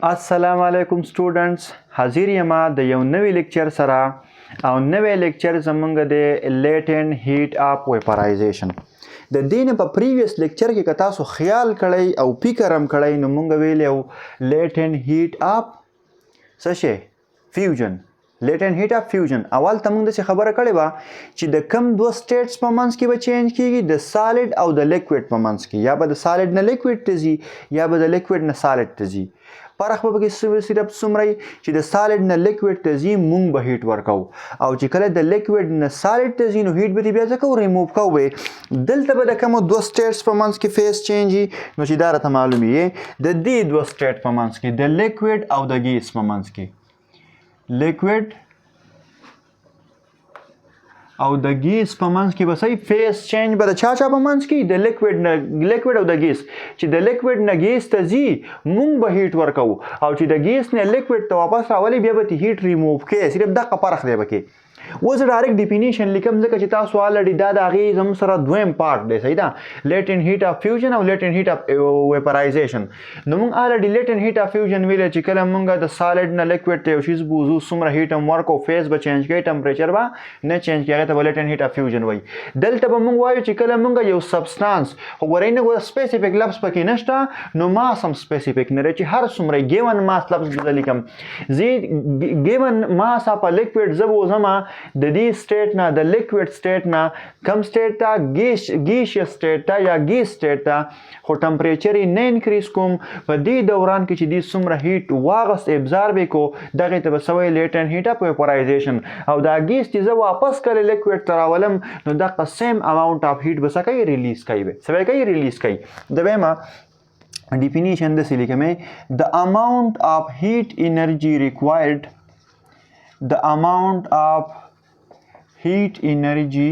السلام علیکم سټوډنټس، حاضر یم د یو نوی لیکچر سره او نوی لیکچر زمونږ د لیټنټ هیټ اف ویپرایزیشن. د دې نه په پریویس لیکچر کې که تاسو خیال کړئ او فکر هم کړئ نو مونږ ویلی وو لیټنټ هیټ اف څه شی فیوژن. لیټنټ هیټ اف فیوژن اول ته مونږ داسې خبره کړې وه چې د کم دوه سټیټس په منځ کې به چینج کیږي، د سالډ او د لیکوډ په منځ کې، یا به د سالډ نه لیکوډ ته ځي یا به د لیکوډ نه سالډ ته ځي. فرق به پکې صرف څومره چې د سالډ نه لیکوډ ته ځي مونږ به هیټ ورکوو، او چې کله د لیکوډ نه سالډ ته ځي نو هیټ به بیا ځکه ریموو کوو به. دلته به د کومو دوه سټیټس په منځ کې فیز چینج وي نو چې دا راته معلوم یې د دې دوه سټیټ په منځ کې د لیکوډ او د ګیس په منځ کې لیکوډ او د ګیس په منځ کې به صحیح فیز چینج به د چا په منځ کې د لیکوډ او د ګیس. چې د لیکوډ نه ګیس ته ځي مونږ به هیټ ورکوو، او چې د ګیس نه لیکوډ ته واپس راولي بیا به هیټ ریموو کوي. صرف دغه فرق دی پکې. اوس ډایرکټ ډیفینیشن لیکم ځکه چې تاسو الریډي دا د هغې زموږ سره دویم پارټ دی، صحیح ده، لیټنټ هیټ اف فیوژن او لیټنټ هیټ اف ویپرایزیشن. نو موږ الریډي لیټنټ هیټ اف فیوژن ویلی چې کله موږ د سالډ نه لیکوډ ته یو شیز بوځو څومره هیټ هم ورکو فیز به چینج کوي، ټمپریچر به نه چینج کوي، هغې ته به لیټنټ هیټ اف فیوژن وایي. دلته به موږ وایو چې کله موږ یو سبسټانس خو ګورئ نه ګوره سپیسیفیک لفظ پکې نشته نو ماس هم سپیسیفیک نه دی چې هر څومره ګیون ماس لفظ به زه لیکم زه ګیون ماس په لیکوډ زه به وځم د دې سټیټ نه د لیکوډ سټیټ نه کم سټیټ ته ګیشیس سټیټ ته یا ګیس سټیټ ته، خو ټمپریچر یې نه انکریز کوم. په دې دوران کې چې دې څومره هیټ واغست ابزارب یې کو دغې ته به څه وایي لیټنټ هیټ اف ویپرایزیشن. او دا ګیس چې زه واپس کله لیکوډ ته راولم نو دغه سیم اماونټ اف هیټ به څه کوي ریلیز کوي، څه به کوي ریلیز کوي. دویمه definition داسې لیکمې the amount of heat energy required the amount of heat energy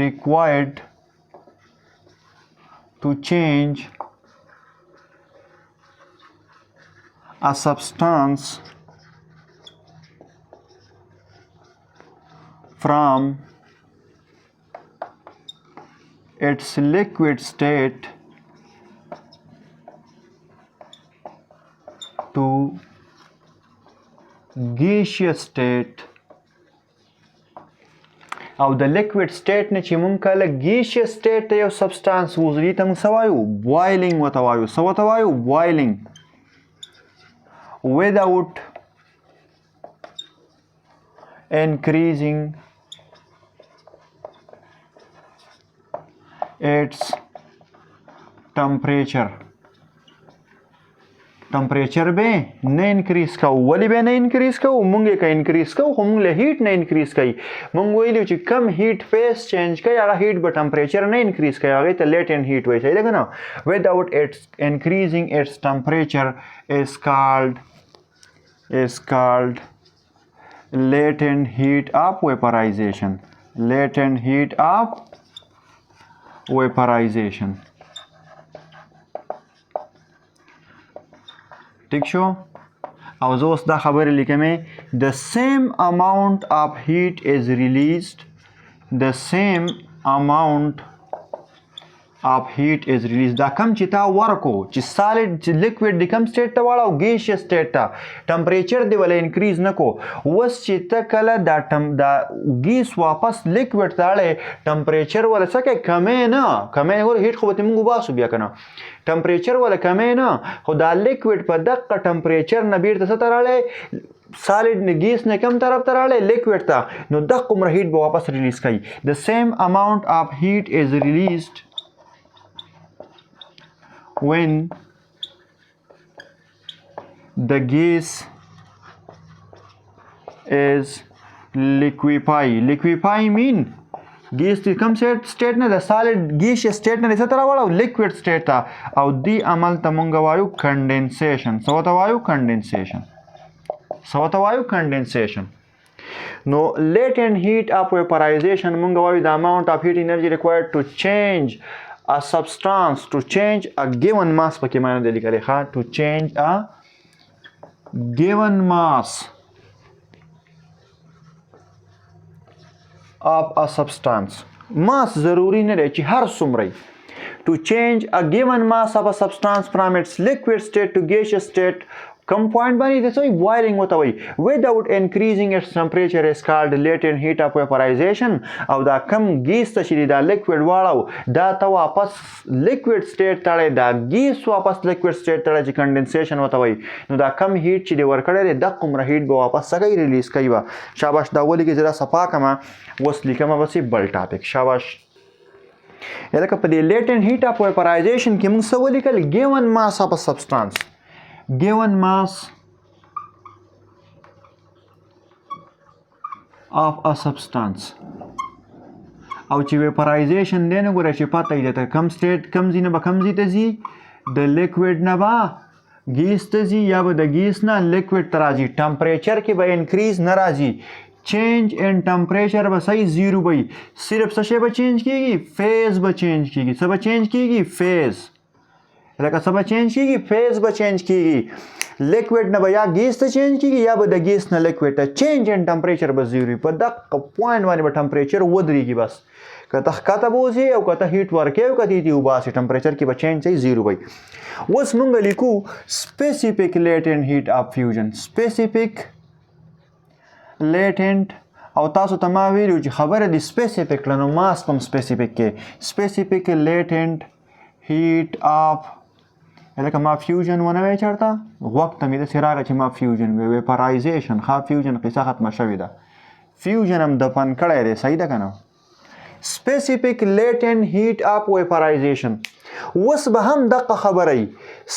required to change a substance from its liquid state to gaseous state. او د لیکوډ سټیټ نه چې مونږ کله ګیشیس سټیټ ته یو سبسټانس ووځو دې ته مونږ څه وایو بوایلینګ ورته وایو. څه ورته وایو بوایلینګ. without increasing its temperature. ټمپریچر به نه انکریز کوو. ولې به نه انکریز کوو؟ مونږ یې که انکریز کوو خو مونږ له هیټ نه انکریز کوي. مونږ ویلي چې کم هیټ فیز چینج کوي هغه هیټ به ټمپریچر نه انکریز کوي، هغې ته لیټنټ هیټ وایي، صحیح ده که نه. without its increasing its temperature is called latent heat of vaporization. latent heat of vaporization. ٹھیک شو؟ او زه اوس دا خبرې لیکمې the same amount of heat is released دا کم چې تا ورکو چې سالډ چې لیکوډ د کم سټیټ ته واړه او ګیشیس سټیټ ته ټمپریچر دی ولا انکریز نه کو. اوس چې ته کله دا ګیس واپس لیکوډ ته اړې ټمپریچر ولا څه کوي کمې نه ګوره هیټ خو به ترې موږ وباسو بیا که نه ټمپریچر ولا کمې نه، خو دا لیکوډ په دقه ټمپریچر نه بیرته څه ته راړی سالډ نه ګیس نه کم طرف ته راړی لیکوډ ته نو دقه عمره هیټ به واپس ریلیز کوي. the same amount of heat is released when the gas is liquefy mean ګیس د کم سټیټ نه د سالډ ګیشیس سټیټ نه څه ته راوړو لیکوډ سټیټ ته، او دې عمل ته مونږ وایو کنډنسیشن. څه ورته وایو کنډنسیشن. نو لیټنټ هیټ اف ویپرایزیشن مونږ وایو د اماونټ اف هیټ انرژي ریکوایرډ ټو چینج a substance to change a given mass پکې معنی دی لیکلی ښه to change a given mass of a substance. ماس ضروری نه دی چې هر څومره to change a given mass of a substance from its liquid state to gaseous state. کم پوینټ باندې د څه بوایلینګ ورته وایي without increasing its temperature is called latent heat of vaporization. او دا کم ګیس ته چې دا لیکوډ واړو دا ته واپس لیکوډ سټیټ ته دا ګیس واپس لیکوډ سټیټ ته چې کنډنسیشن ورته وایي نو دا کم هیټ چې دی ورکړی دی دغه عمره هیټ به واپس څه کوي ریلیز کوي به شاباش دا ولیکې زه دا صفا کړمه اوس لیکمه بسې بل ټاپک شاباش لکه په دې latent heat of vaporization کې موږ څه ولیکل given mass of a substance given mass of a substance او چې vaporization دی نو ګوره چې پته یې ته کم سټیټ کم ځي نه به کم ځي ته ځي د لیکوډ نه به ګیس ته ځي یا به د ګیس نه لیکوډ ته راځي ټمپریچر کې به انکریز نه راځي چینج ان ټمپریچر به صحیح زیرو به وي صرف څه شی به چینج کیږي فیز به چینج کیږي څه به چینج کیږي فیز لکه څه به چینج کیږي فیز به چینج کیږي لیکوډ نه به یا ګیس ته چینج کیږي یا به د ګیس نه لیکوډ ته چینج ان ټمپریچر به زیرو وي په دغه پوینټ باندې به ټمپریچر ودرېږي بس که ته ښکته به اوسې او که ته هیټ ورکوې او که ته یې وباسې ټمپریچر کې به چینج صحیح زیرو وي اوس موږ لیکو سپیسیفیک لیټنټ هیټ اف فیوژن سپیسیفیک لیټنټ او تاسو ته ما ویلو چې خبره د سپیسیفیک کړه نو ماس په هم سپیسیفیک کې سپیسیفیک لیټنټ هیټ اف لکه ما فیوژن ونه وی چېرته غوږ ته مې داسې راغی چې ما فیوژن وی ویپرایزیشن ښه فیوژن قصه ختمه شوې ده فیوژن هم دفن کړی دی صحیح ده که نه سپیسیفیک لیټنټ هیټ اف ویپرایزیشن اوس به هم دغه خبره وي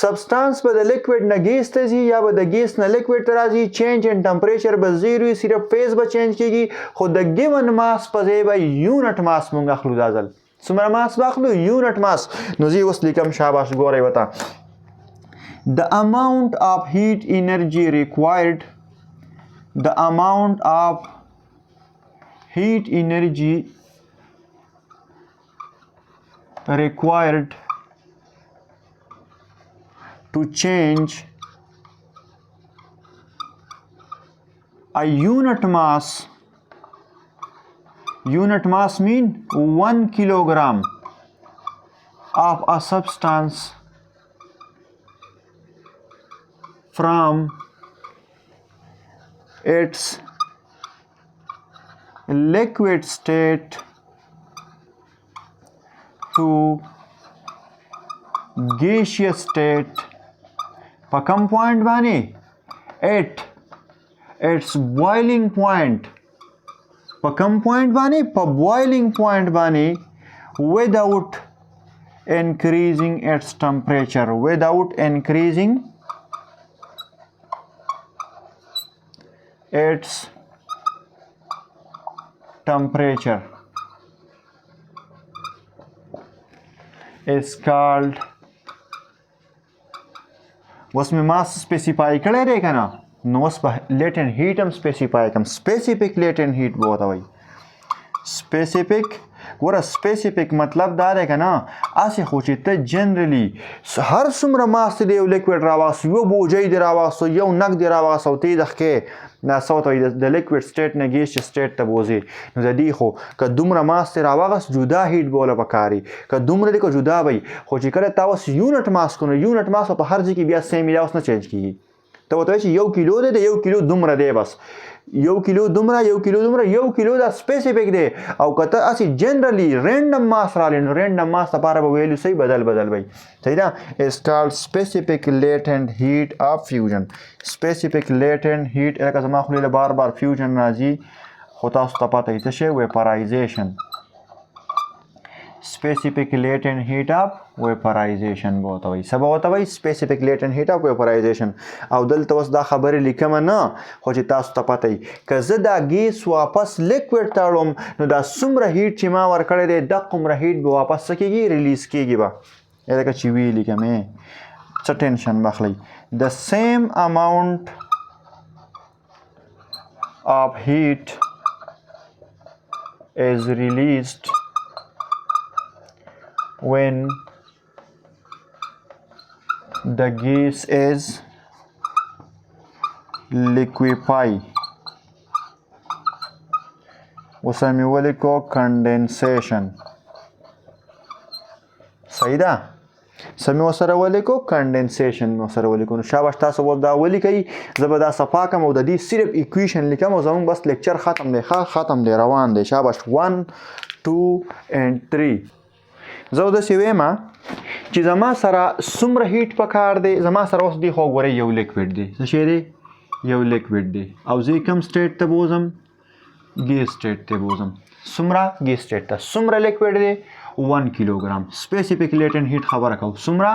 سبسټانس به د لیکوډ نه ګیس ته ځي یا به د ګیس نه لیکوډ ته راځي چینج ان ټمپریچر به زیرو وي صرف فیز به چینج کیږي خو د ګیون ماس په ځای به یونټ ماس مونږ اخلو دا ځل څومره ماس به اخلو یونټ ماس نو زه اوس لیکم شاباش ګورئ ورته the amount of heat energy required the amount of heat energy required to change a unit mass mean 1 kilogram of a substance from its liquid state to gaseous state په کوم پوینټ باندې at its boiling point په کوم پوینټ باندې په boiling point باندې without increasing its temperature without increasing its temperature is called اوس مې ماس سپیسیفای کړی دی که نه نو اوس به لیټنټ هیټ هم سپیسیفای کړم سپیسیفیک لیټنټ هیټ به ورته وایي سپیسیفیک ګوره سپیسیفیک مطلب دا دی که نه هسې خو چې ته جنرلی هر څومره ماس ته دی یو لیکوډ راواغستو یو بوجۍ دې راواغستو یو نګ دې راواغستو ته یې دښکې دا څه ورته وایي د لیکوډ سټیټ نه ګیس سټیټ ته بوځې نو د دې خو که دومره ماس ترې راواغست جدا هیټ به وله پکار وي که دومره دی که جدا به وي خو چې کله تا اوس یونټ ماس کړو نو یونټ ماس په هر ځای کې بیا سیم بیا اوس نه چینج کېږي ته ورته وایي چې 1 کیلو دی د 1 کیلو دومره دی بس 1 کیلو دومره 1 کیلو دومره 1 کیلو دا سپیسیفیک دی او که ته هسې جنرلی رینډم ماس راغلی نو رینډم ماس لپاره به ویلو صحیح بدل وی صحیح ده از کالډ سپیسیفیک لیټنټ هیټ اف فیوژن سپیسیفیک لیټنټ هیټ لکه زما خولې له بار بار فیوژن راځي خو تاسو ته پته وي څه شی ویپرایزیشن specific latent heat of vaporization به ورته وایي څه به ورته وایي specific latent heat of vaporization او دلته اوس دا خبرې لیکمه نه خو چې تاسو ته پته وي که زه دا ګیس واپس لیکوډ ته اړوم نو دا څومره هیټ چې ما ورکړی دی دغه عمره هیټ به واپس څه کېږي ریلیز کېږي به لکه چې ویې لیکم څه ټینشن مه اخلئ the same amount of heat is released when the gas is liquefied اوس مې ولیکو condensation صحیح ده سمې ورسره ولیکو کنډنسیشن مې ورسره ولیکو نو شاباش تاسو اوس دا ولیکئ زه به دا صفا کړم او د دې صرف ایکویشن لیکم او زموږ بس لیکچر ختم دی ختم دی روان دی شاباش 1 2 and 3 زه داسې وایم چې زما سره څومره هیټ پکار دی زما سره اوس دی خو ګورئ یو لیکویډ دی څه شی دی یو لیکویډ دی او زه کوم سټیټ ته بوځم ګیس سټیټ ته بوځم څومره ګیس سټیټ ته څومره لیکویډ دی 1 کیلوګرام سپیسیفیک لیټنټ هیټ خبره کوم څومره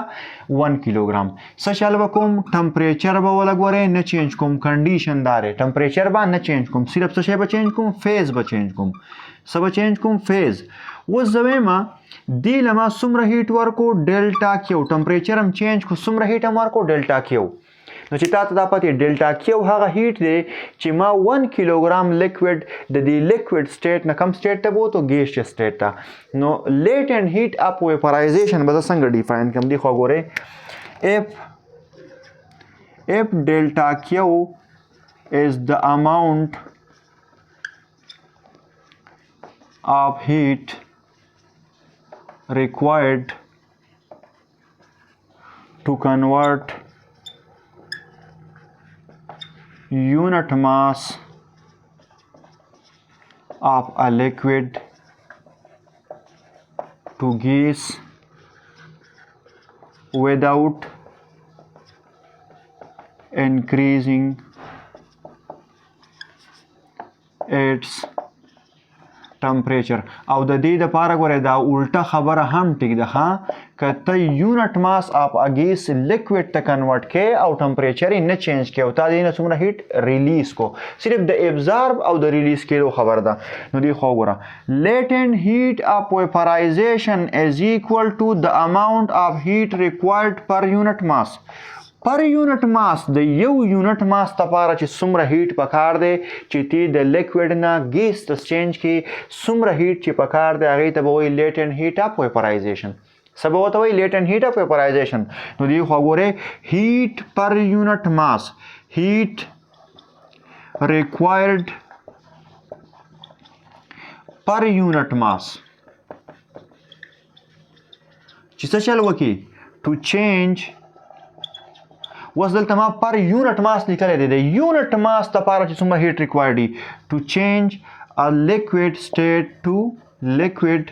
1 کیلوګرام څه چل به کوم ټمپریچر به ولګورئ نه چینج کوم کنډیشن دا دی ټمپریچر به نه چینج کوم صرف څه شی به چینج کوم فیز به چینج کوم څه به چینج کوم فیز اوس زه وایم دې له ما څومره هیټ ورکو ډیلټا کیو ټمپریچر هم چینج کو څومره هیټ هم ورکو ډیلټا کیو نو چې تاسو دا پاتې ډیلټا کیو هغه هیټ دی چې ما 1 کیلوګرام لیکویډ د دې لیکویډ سټیټ نه کم سټیټ ته بوته ګیسیس سټیټ ته نو لیټنټ هیټ اپ ویپرایزیشن به څنګه ډیفاین کوم دی خو ګورئ if delta q is the amount of heat required to convert unit mass of a liquid to gas without increasing its temperature او د دې لپاره ګورئ دا الټه خبره هم ټیک ده ها که ته یونټ ماس اف ا ګیس لیکویډ ته کنورټ کې او ټمپریچر یې نه چینج کې او تا دې نه څومره هیټ ریلیز کو صرف د ابزارب او د ریلیز کېدو خبر ده نو دې خو ګوره لیټنټ هیټ اف ویپرایزیشن از ایکوال ټو د اماونټ اف هیټ ریکوایرډ پر یونټ ماس پر یونټ ماس د یو یونټ ماس لپاره چې څومره هیټ پکار دی چې تی د لیکویډ نه ګیس ته چینج کې څومره هیټ چې پکار دی هغې ته به وایي لیټنټ هیټ اف ویپرایزیشن څه به ورته وایي لیټنټ هیټ اف ویپرایزیشن نو دې خوا ګورئ هیټ پر یونټ ماس هیټ ریکوایرډ پر یونټ ماس چې څه چل وکړي ټو چینج اوس دلته ما پر یونټ ماس لیکلی دی د یونټ ماس لپاره چې څومره هیټ ریکوایرډ دي ټو چینج ا لیکویډ سټیټ ټو لیکویډ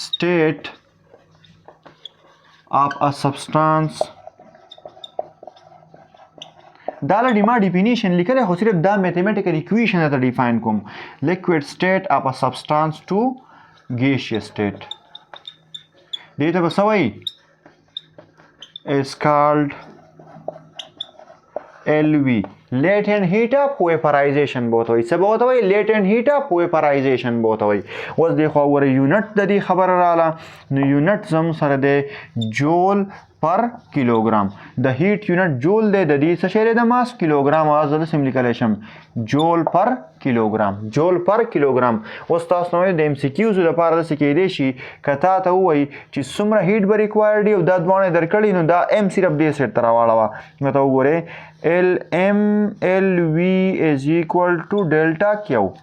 state of a substance دا لري ما ډیفینیشن لیکلی خو صرف دا میتھمیټیکل ایکویشن ته ډیفاین کوم لیکویډ سټیټ اف ا سبسټانس ټو ګیسیس سټیټ دې ته به څه وایي is called LV latent heat of vaporization بوته وي څه بوته وي latent heat of vaporization بوته وي اوس دی خو ور یونټ د دې خبره رااله نو یونټ زم سره دی جول پر کیلوګرام د هیټ یونټ جول دی د دې څه شی دی د ماس کیلوګرام او زه سم لیکلی شم جول پر کیلوګرام اوس تاسو نو د ام سی کیوز لپاره داسې کېدی شي که تا ته ووایي چې څومره هیټ به ریکوایرډ دي او دا دواړه درکړي نو دا ام صرف دې سیټ ته راواړوه نو ته وګورئ LV is equal to delta Q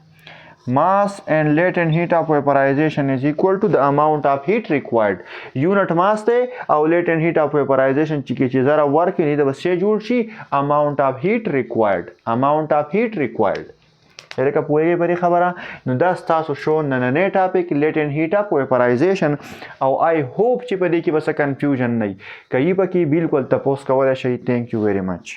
mass and latent heat of vaporization is equal to the amount of heat required unit mass دی او latent heat of vaporization چې زره ورکې نه د بس جوړ شي amount of heat required لکه پوهیږئ په دې خبره نو دا ستاسو شو نننی ټاپک لیټنټ هیټ اف ویپرایزیشن او آی هوپ چې په دې کې به څه کنفیوژن نه وي که یې پکې بالکل تپوس کولی شئ تھینک یو ویری مچ